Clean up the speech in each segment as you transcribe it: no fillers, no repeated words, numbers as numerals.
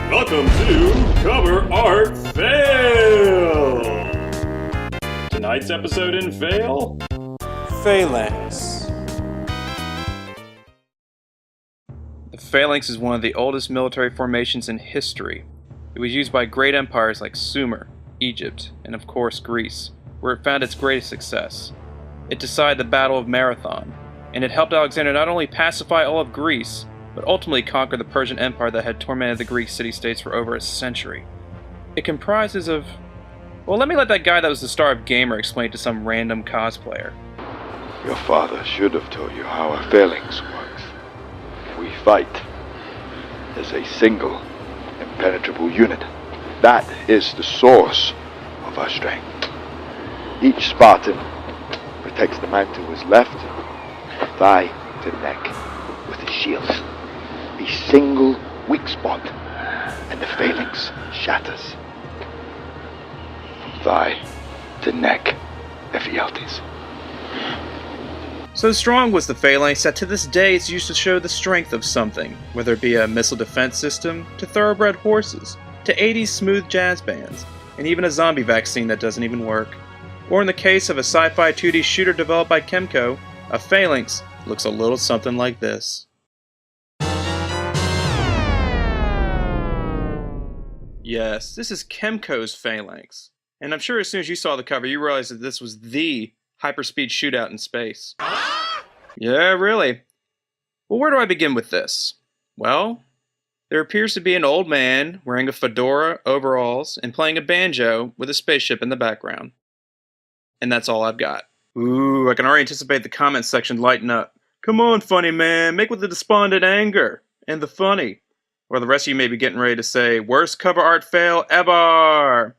Welcome to Cover Art Fail! Tonight's episode in Fail? Phalanx. The Phalanx is one of the oldest military formations in history. It was used by great empires like Sumer, Egypt, and of course Greece, where it found its greatest success. It decided the Battle of Marathon, and it helped Alexander not only pacify all of Greece, but ultimately conquer the Persian Empire that had tormented the Greek city-states for over a century. It comprises of... Well, let me let that guy that was the star of Gamer explain it to some random cosplayer. Your father should have told you how a phalanx works. We fight as a single, impenetrable unit. That is the source of our strength. Each Spartan protects the man to his left, thigh to neck, with his shield. A single weak spot, and the phalanx shatters. From thigh to neck, Ephialtes. So strong was the Phalanx that to this day it's used to show the strength of something, whether it be a missile defense system, to thoroughbred horses, to 80s smooth jazz bands, and even a zombie vaccine that doesn't even work. Or in the case of a sci-fi 2D shooter developed by Kemco, a Phalanx looks a little something like this. Yes, this is Kemco's Phalanx, and I'm sure as soon as you saw the cover you realized that this was the hyperspeed shootout in space. Yeah, really. Well, where do I begin with this? Well, there appears to be an old man wearing a fedora, overalls, and playing a banjo with a spaceship in the background. And that's all I've got. Ooh, I can already anticipate the comments section lighting up. Come on, funny man, make with the despondent anger, and the funny. Or the rest of you may be getting ready to say, worst cover art fail ever!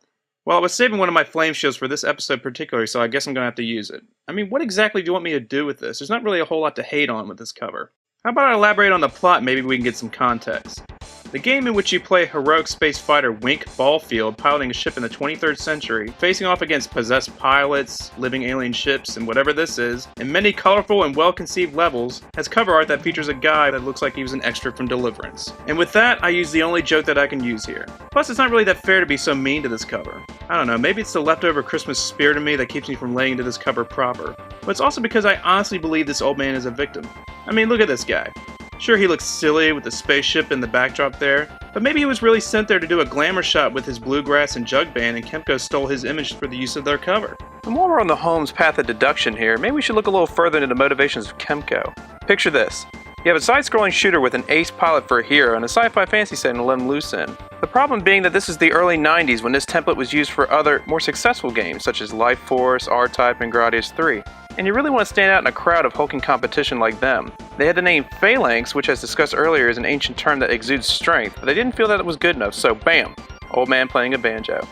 Well, I was saving one of my flame shields for this episode particularly, so I guess I'm going to have to use it. I mean, what exactly do you want me to do with this? There's not really a whole lot to hate on with this cover. How about I elaborate on the plot, maybe we can get some context. The game in which you play heroic space fighter Wink Ballfield piloting a ship in the 23rd century, facing off against possessed pilots, living alien ships, and whatever this is, in many colorful and well-conceived levels, has cover art that features a guy that looks like he was an extra from Deliverance. And with that, I use the only joke that I can use here. Plus, it's not really that fair to be so mean to this cover. I don't know, maybe it's the leftover Christmas spirit in me that keeps me from laying into this cover proper. But it's also because I honestly believe this old man is a victim. I mean, look at this guy. Sure, he looks silly with the spaceship in the backdrop there, but maybe he was really sent there to do a glamour shot with his bluegrass and jug band and Kemco stole his image for the use of their cover. And while we're on the Holmes path of deduction here, maybe we should look a little further into the motivations of Kemco. Picture this. You have a side-scrolling shooter with an ace pilot for a hero and a sci-fi fantasy setting to let him loose in. The problem being that this is the early 90s when this template was used for other, more successful games such as Life Force, R-Type, and Gradius 3. And you really want to stand out in a crowd of hulking competition like them. They had the name Phalanx, which as discussed earlier is an ancient term that exudes strength, but they didn't feel that it was good enough, so bam! Old man playing a banjo.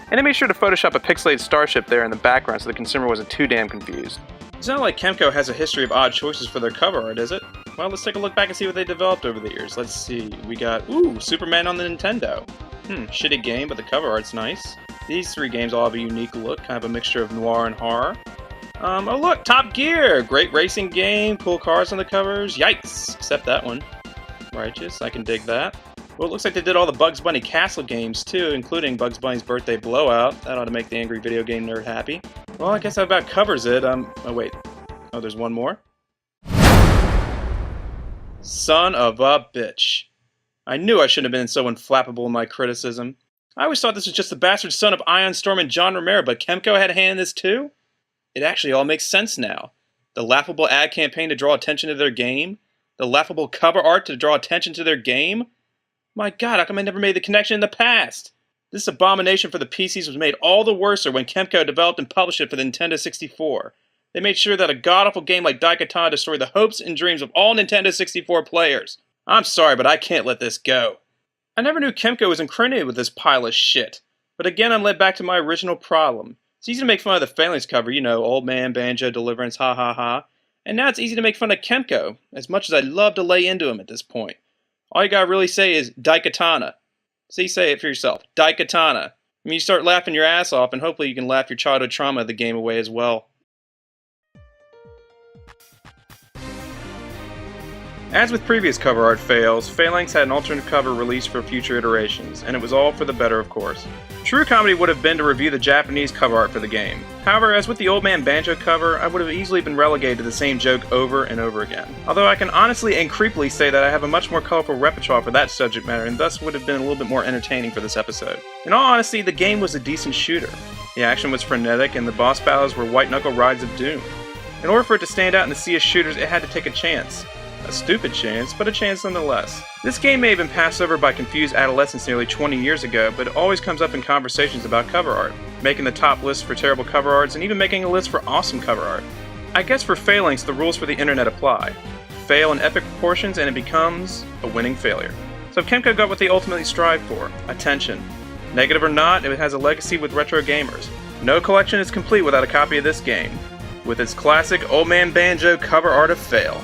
And they made sure to Photoshop a pixelated starship there in the background so the consumer wasn't too damn confused. It's not like Kemco has a history of odd choices for their cover art, is it? Well, let's take a look back and see what they developed over the years. Let's see, we got, Superman on the Nintendo. Shitty game, but the cover art's nice. These three games all have a unique look, kind of a mixture of noir and horror. Oh look, Top Gear! Great racing game, cool cars on the covers, yikes! Except that one. Righteous, I can dig that. Well, it looks like they did all the Bugs Bunny Castle games too, including Bugs Bunny's Birthday Blowout. That ought to make the angry video game nerd happy. Well, I guess that about covers it. Oh wait. Oh, there's one more? Son of a bitch. I knew I shouldn't have been so inflappable in my criticism. I always thought this was just the bastard son of Ion Storm and John Romero, but Kemco had a hand in this too? It actually all makes sense now. The laughable ad campaign to draw attention to their game? The laughable cover art to draw attention to their game? My god, how come I never made the connection in the past? This abomination for the PCs was made all the worser when Kemco developed and published it for the Nintendo 64. They made sure that a god-awful game like Daikatana destroyed the hopes and dreams of all Nintendo 64 players. I'm sorry, but I can't let this go. I never knew Kemco was incriminated with this pile of shit. But again, I'm led back to my original problem. It's easy to make fun of the Phalanx cover, you know, old man, banjo, deliverance, ha ha ha. And now it's easy to make fun of Kemco, as much as I'd love to lay into him at this point. All you gotta really say is, Daikatana. See, say it for yourself, Daikatana. I mean, you start laughing your ass off, and hopefully you can laugh your childhood trauma of the game away as well. As with previous cover art fails, Phalanx had an alternate cover released for future iterations, and it was all for the better, of course. True comedy would have been to review the Japanese cover art for the game. However, as with the Old Man Banjo cover, I would have easily been relegated to the same joke over and over again. Although I can honestly and creepily say that I have a much more colorful repertoire for that subject matter, and thus would have been a little bit more entertaining for this episode. In all honesty, the game was a decent shooter. The action was frenetic, and the boss battles were white-knuckle rides of doom. In order for it to stand out in the sea of shooters, it had to take a chance. A stupid chance, but a chance nonetheless. This game may have been passed over by confused adolescents nearly 20 years ago, but it always comes up in conversations about cover art, making the top list for terrible cover arts and even making a list for awesome cover art. I guess for Phalanx, the rules for the internet apply. Fail in epic proportions and it becomes a winning failure. So Kemco got what they ultimately strived for, attention. Negative or not, it has a legacy with retro gamers. No collection is complete without a copy of this game, with its classic Old Man Banjo cover art of fail.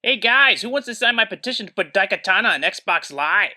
Hey guys, who wants to sign my petition to put Daikatana on Xbox Live?